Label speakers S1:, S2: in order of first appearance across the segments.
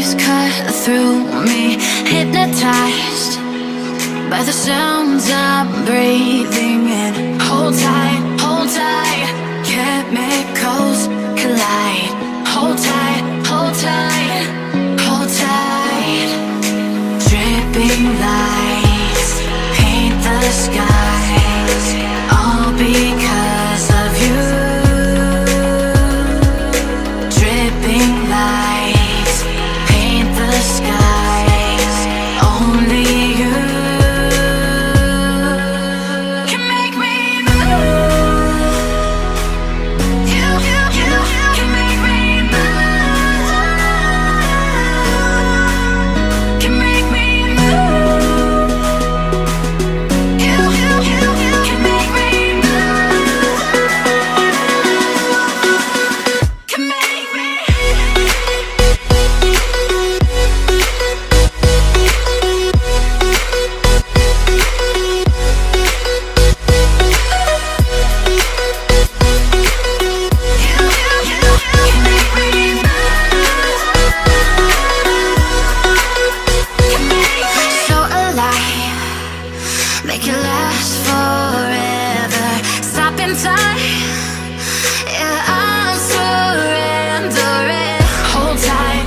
S1: waves cut through me, hypnotized by the sounds I'm breathing in. Hold tight, chemicals collide. Hold tight, hold tight, hold tight. Dripping lights paint the skies, all because of you. Dripping lights paint the skies, only you can make me move. You can make me move. Can make me move. You can make me move. Can make me. So alive, make it last forever. Stop in time, yeah, I'm surrendering. Hold tight,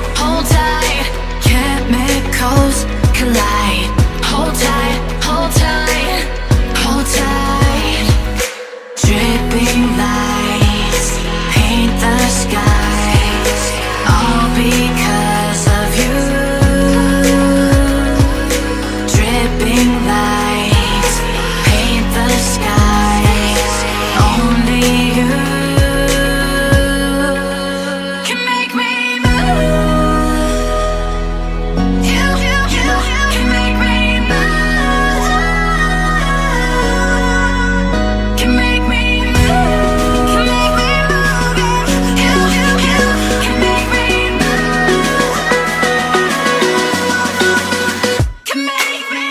S1: chemicals collide. Hold tight, hold tight, hold tight. Dripping lights paint the skies, all because of you. Dripping lights paint the skies, only you can make me move. You can make me move. Can make me move. Can make me move. You can make me move. Can make me.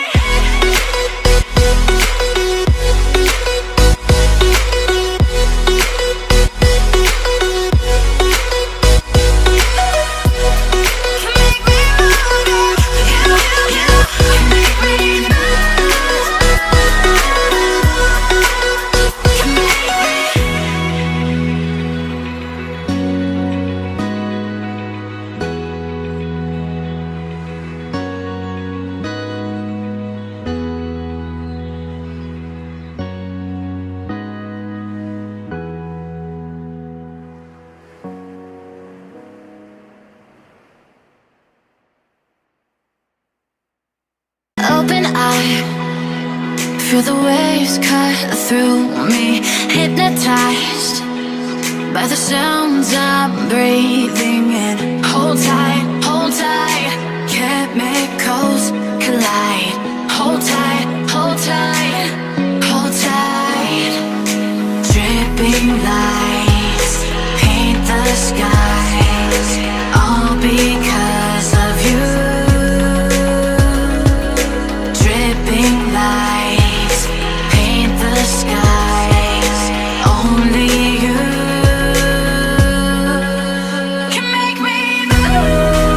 S1: Open eye, feel the waves cut through me, hypnotized by the sounds I'm breathing in. Hold tight, chemicals collide. Hold tight, hold tight, hold tight. Dripping lights paint the skies, all because of you. Dripping lights paint the skies, only you can make me move.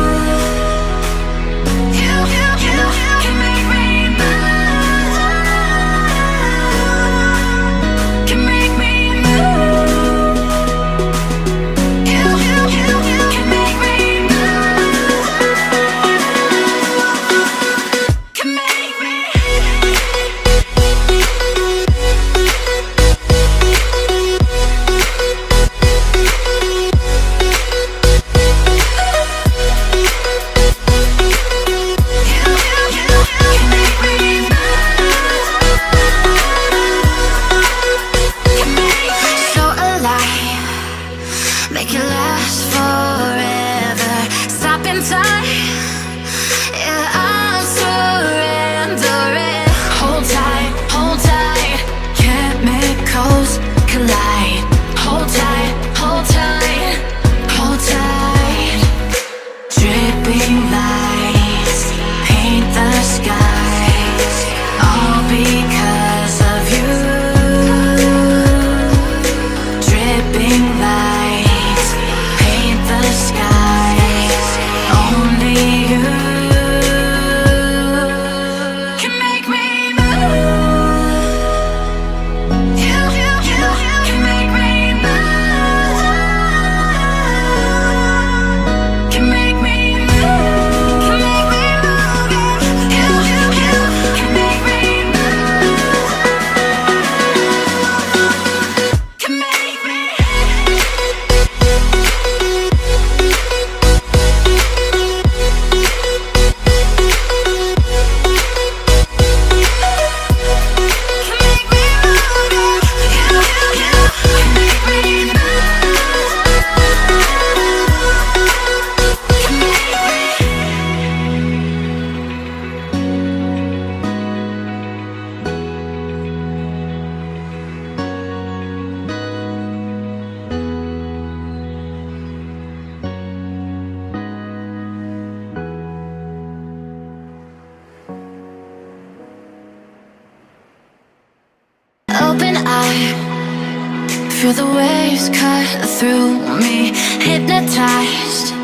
S1: Feel the waves cut through me, hypnotized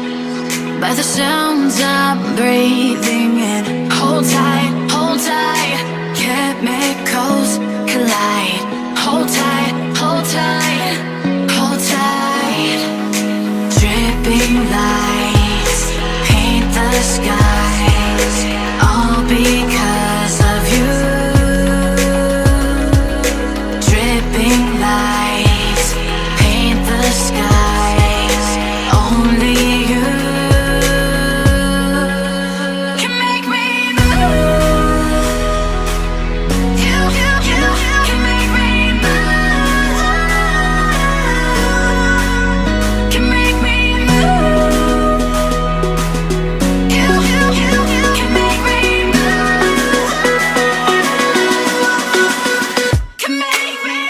S1: by the sounds I'm breathing in. Hold tight, chemicals collide. Hold tight, hold tight, hold tight. Dripping lights paint the skies, all because of you. Dripping lights paint the skies, only you can make me move. You can make me move. Can make me move. You can make me move. Can make me.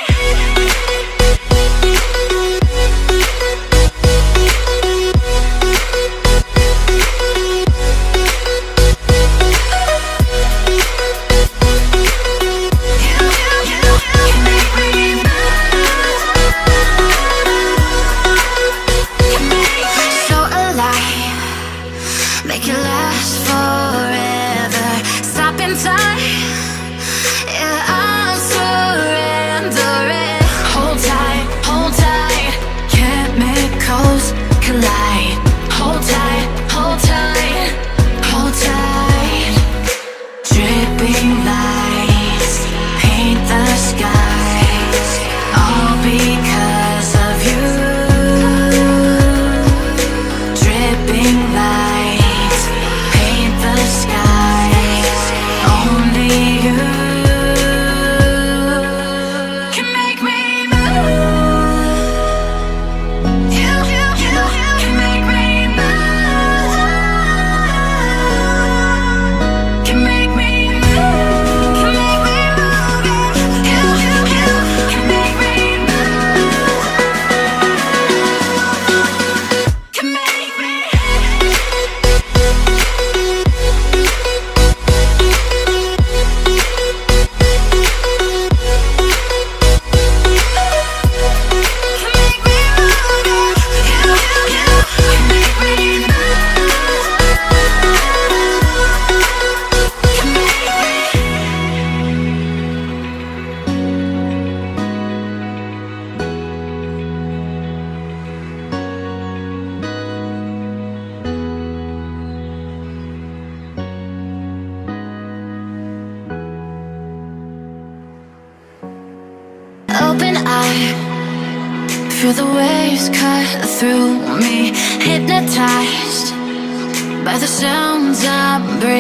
S1: So alive, make it last forever. Stop in time, yeah, I'm surrendering. Hold tight, chemicals collide. Hold tight, hold tight, hold tight. Dripping lights paint the skies, all because of you. Dripping lights paint the skies, only you can make me move. You can make me move. Can make me move. Can make me move. You can make me move. Can make me. Open eye, feel the waves cut through me, hypnotized by the sounds I'm breathing.